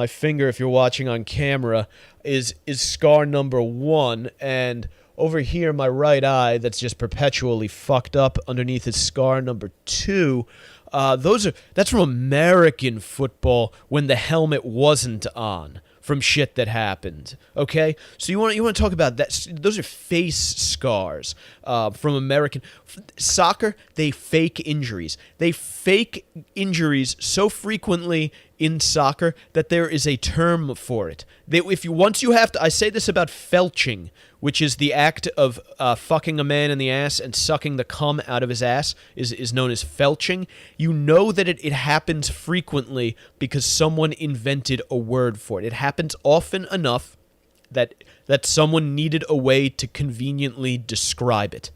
finger, if you're watching on camera, is scar number 1, and over here my right eye that's just perpetually fucked up underneath is scar number 2. That's from American football when the helmet wasn't on from shit that happened. Okay, so you want to talk about that? Those are face scars from American soccer. They fake injuries. They fake injuries so frequently in soccer that there is a term for it. Once you have to, I say this about felching, which is the act of fucking a man in the ass and sucking the cum out of his ass, is known as felching. You know that it happens frequently because someone invented a word for it. It happens often enough that someone needed a way to conveniently describe it.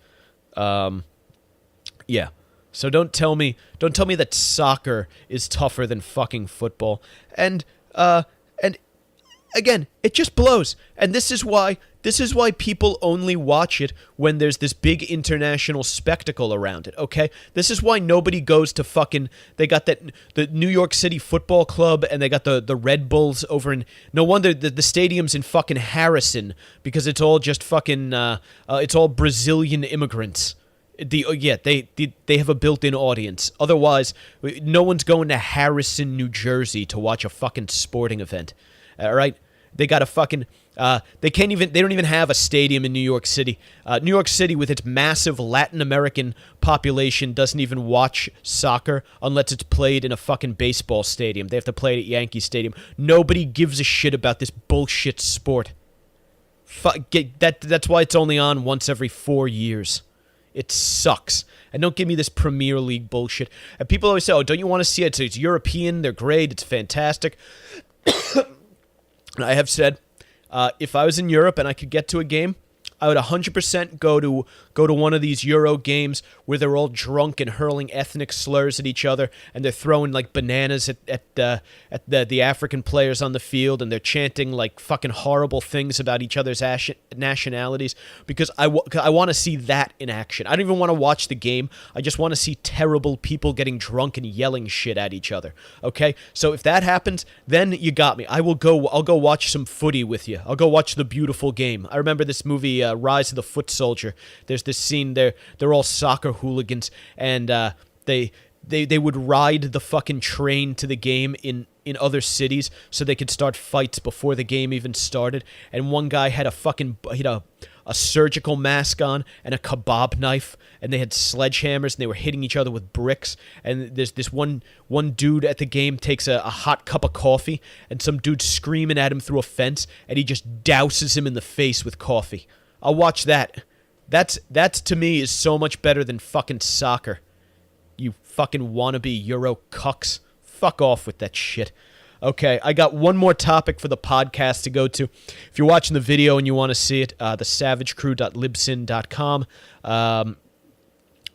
Yeah. So don't tell me that soccer is tougher than fucking football. And again, it just blows. And this is why people only watch it when there's this big international spectacle around it, okay? This is why nobody goes to fucking, they got the New York City Football Club, and they got the Red Bulls over in, no wonder the stadium's in fucking Harrison, because it's all just fucking, it's all Brazilian immigrants. They have a built-in audience. Otherwise, no one's going to Harrison, New Jersey to watch a fucking sporting event. All right? They got a fucking they don't even have a stadium in New York City. New York City, with its massive Latin American population, doesn't even watch soccer unless it's played in a fucking baseball stadium. They have to play it at Yankee Stadium. Nobody gives a shit about this bullshit sport. That's why it's only on once every 4 years. It sucks. And don't give me this Premier League bullshit. And people always say, oh, don't you want to see it? It's European, they're great, it's fantastic. I have said, if I was in Europe and I could get to a game, I would 100% go to one of these Euro games where they're all drunk and hurling ethnic slurs at each other, and they're throwing like bananas at the African players on the field, and they're chanting like fucking horrible things about each other's nationalities, because I want to see that in action. I don't even want to watch the game. I just want to see terrible people getting drunk and yelling shit at each other. Okay? So if that happens, then you got me. I'll go watch some footy with you. I'll go watch the beautiful game. I remember this movie, Rise of the Foot Soldier. There's this scene there. They're all soccer hooligans, and they would ride the fucking train to the game in other cities so they could start fights before the game even started. And one guy had a surgical mask on and a kebab knife, and they had sledgehammers, and they were hitting each other with bricks. And there's this one dude at the game takes a hot cup of coffee, and some dude's screaming at him through a fence, and he just douses him in the face with coffee. I'll watch that. That's to me is so much better than fucking soccer. You fucking wannabe Euro cucks. Fuck off with that shit. Okay, I got one more topic for the podcast to go to. If you're watching the video and you want to see it, thesavagecrew.libsyn.com.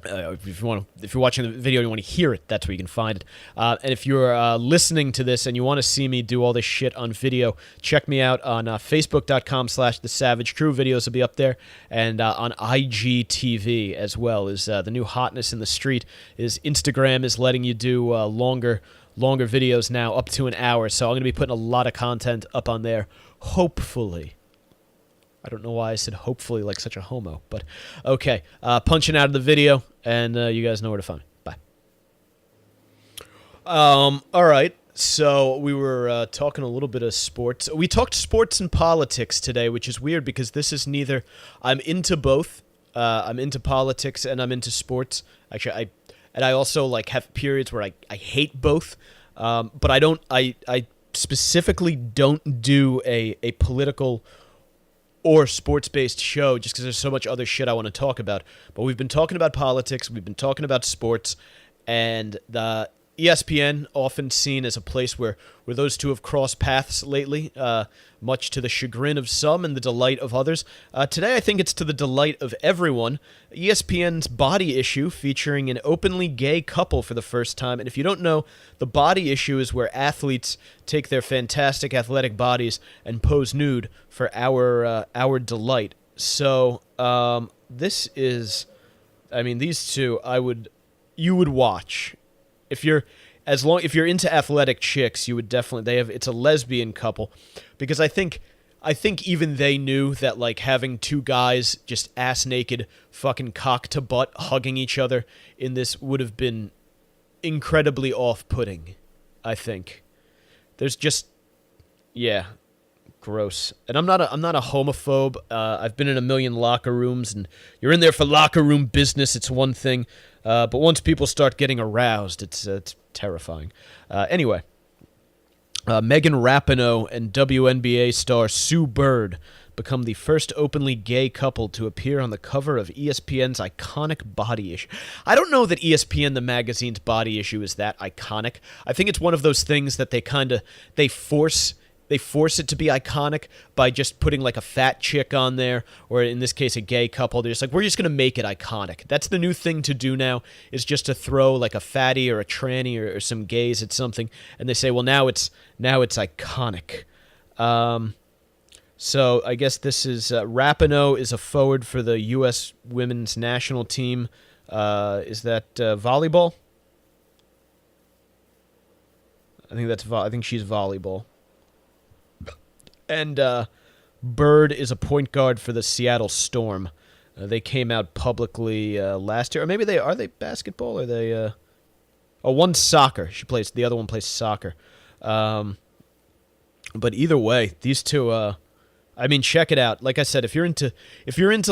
If you're watching the video and you want to hear it, that's where you can find it. And if you're listening to this and you want to see me do all this shit on video, check me out on facebook.com/thesavagecrew. Videos will be up there. And on IGTV as well. Is the new hotness in the street. Is Instagram is letting you do longer videos now, up to an hour. So I'm going to be putting a lot of content up on there, hopefully. I don't know why I said hopefully like such a homo, but okay. Punching out of the video, and you guys know where to find me. Bye. All right. So we were talking a little bit of sports. We talked sports and politics today, which is weird because this is neither. I'm into both. I'm into politics and I'm into sports. Actually, I also like have periods where I hate both. But I don't. I specifically don't do a political or sports-based show just because there's so much other shit I want to talk about. But we've been talking about politics, we've been talking about sports, and the ESPN often seen as a place where those two have crossed paths lately, much to the chagrin of some and the delight of others. Today I think it's to the delight of everyone. ESPN's Body Issue, featuring an openly gay couple for the first time. And if you don't know, the Body Issue is where athletes take their fantastic athletic bodies and pose nude for our delight. So this is, I mean, these two you would watch. If you're into athletic chicks, you would definitely. It's a lesbian couple, because I think even they knew that like having two guys just ass naked, fucking cock to butt hugging each other in this would have been incredibly off-putting. I think there's just gross. And I'm not a homophobe. I've been in a million locker rooms, and you're in there for locker room business. It's one thing. But once people start getting aroused, it's terrifying. Anyway, Megan Rapinoe and WNBA star Sue Bird become the first openly gay couple to appear on the cover of ESPN's iconic Body Issue. I don't know that ESPN, the magazine's Body Issue, is that iconic. I think it's one of those things that they force it to be iconic by just putting like a fat chick on there, or in this case a gay couple. They're just like, we're just going to make it iconic. That's the new thing to do now, is just to throw like a fatty or a tranny or some gays at something, and they say, well, now it's iconic. So I guess this is Rapinoe is a forward for the U.S. women's national team. Is that volleyball? I think she's volleyball. And Bird is a point guard for the Seattle Storm. They came out publicly last year. Or maybe are they basketball? Or are they... one's soccer. The other one plays soccer. But either way, these two... I mean, check it out. Like I said, if you're into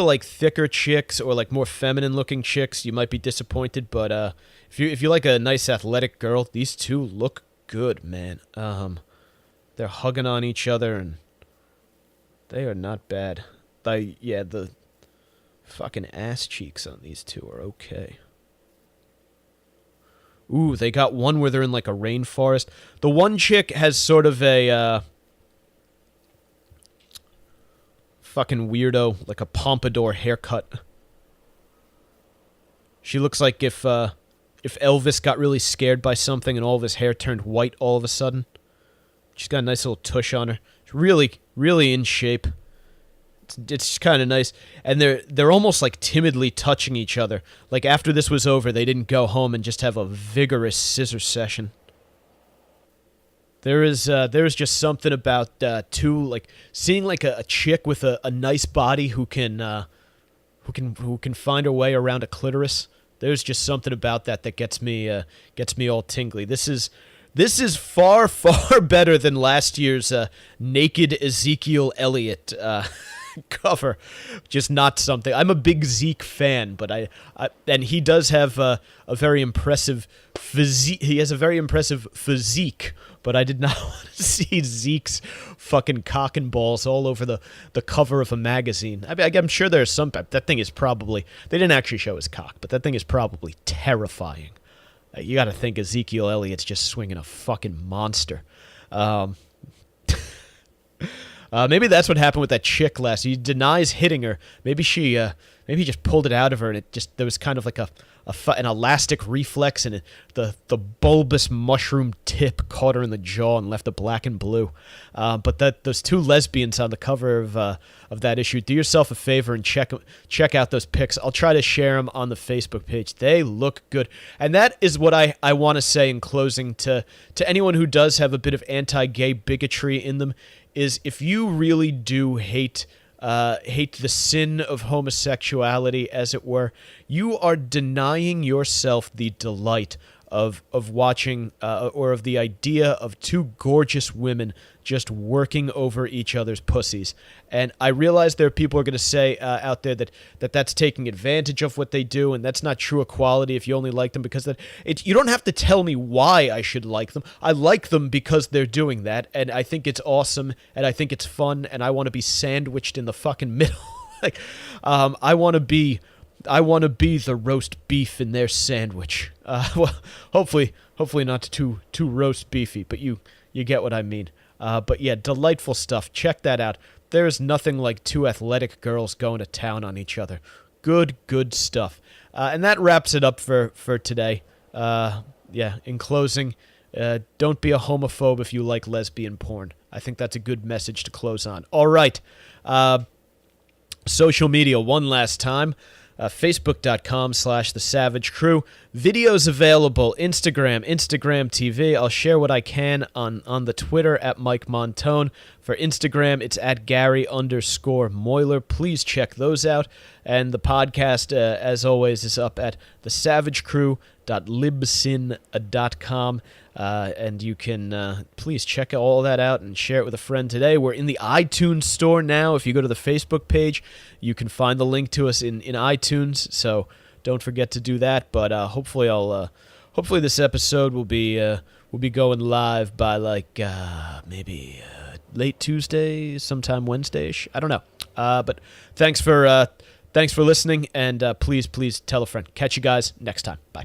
like thicker chicks or like more feminine looking chicks, you might be disappointed. But if you like a nice athletic girl, these two look good, man. They're hugging on each other, and they are not bad. The fucking ass cheeks on these two are okay. Ooh, they got one where they're in like a rainforest. The one chick has sort of a Fucking weirdo, like a pompadour haircut. She looks like if Elvis got really scared by something and all of his hair turned white all of a sudden. She's got a nice little tush on her. She's really, really in shape. It's kind of nice. And they're almost like timidly touching each other. Like after this was over, they didn't go home and just have a vigorous scissor session. There is just something about seeing like a chick with a nice body who can find her way around a clitoris. There's just something about that gets me all tingly. This is far, far better than last year's naked Ezekiel Elliott cover. Just not something. I'm a big Zeke fan, but and he does have a very impressive physique. He has a very impressive physique, but I did not want to see Zeke's fucking cock and balls all over the cover of a magazine. I mean, I'm sure there's some. That thing is probably. They didn't actually show his cock, but that thing is probably terrifying. You got to think Ezekiel Elliott's just swinging a fucking monster. Maybe that's what happened with that chick last. He denies hitting her. Maybe he just pulled it out of her, and there was kind of like an elastic reflex, and the bulbous mushroom tip caught her in the jaw and left a black and blue. But those two lesbians on the cover of that issue, do yourself a favor and check out those pics. I'll try to share them on the Facebook page. They look good. And that is what I want to say in closing to anyone who does have a bit of anti-gay bigotry in them, is if you really do hate the sin of homosexuality, as it were, you are denying yourself the delight of watching or of the idea of two gorgeous women just working over each other's pussies. And I realize there are people who are going to say out there that's taking advantage of what they do, and that's not true equality if you only like them because you don't have to tell me why I should like them. I like them because they're doing that, and I think it's awesome, and I think it's fun, and I want to be sandwiched in the fucking middle. I want to be the roast beef in their sandwich. Well, hopefully not too roast beefy, but you get what I mean. But yeah, delightful stuff. Check that out. There's nothing like two athletic girls going to town on each other. Good stuff. And that wraps it up for today. Yeah, in closing, don't be a homophobe if you like lesbian porn. I think that's a good message to close on. All right. Social media one last time. Facebook.com/The Savage Crew. Videos available. Instagram TV. I'll share what I can on the Twitter at Mike Montone. For Instagram, it's at Gary_Moiler. Please check those out. And the podcast, as always, is up at thesavagecrew.libsyn.com. And you can please check all that out and share it with a friend today. We're in the iTunes store now. If you go to the Facebook page, you can find the link to us in iTunes. So don't forget to do that. But hopefully this episode will be going live by maybe late Tuesday, sometime Wednesday-ish. I don't know. But thanks for listening, and please tell a friend. Catch you guys next time. Bye.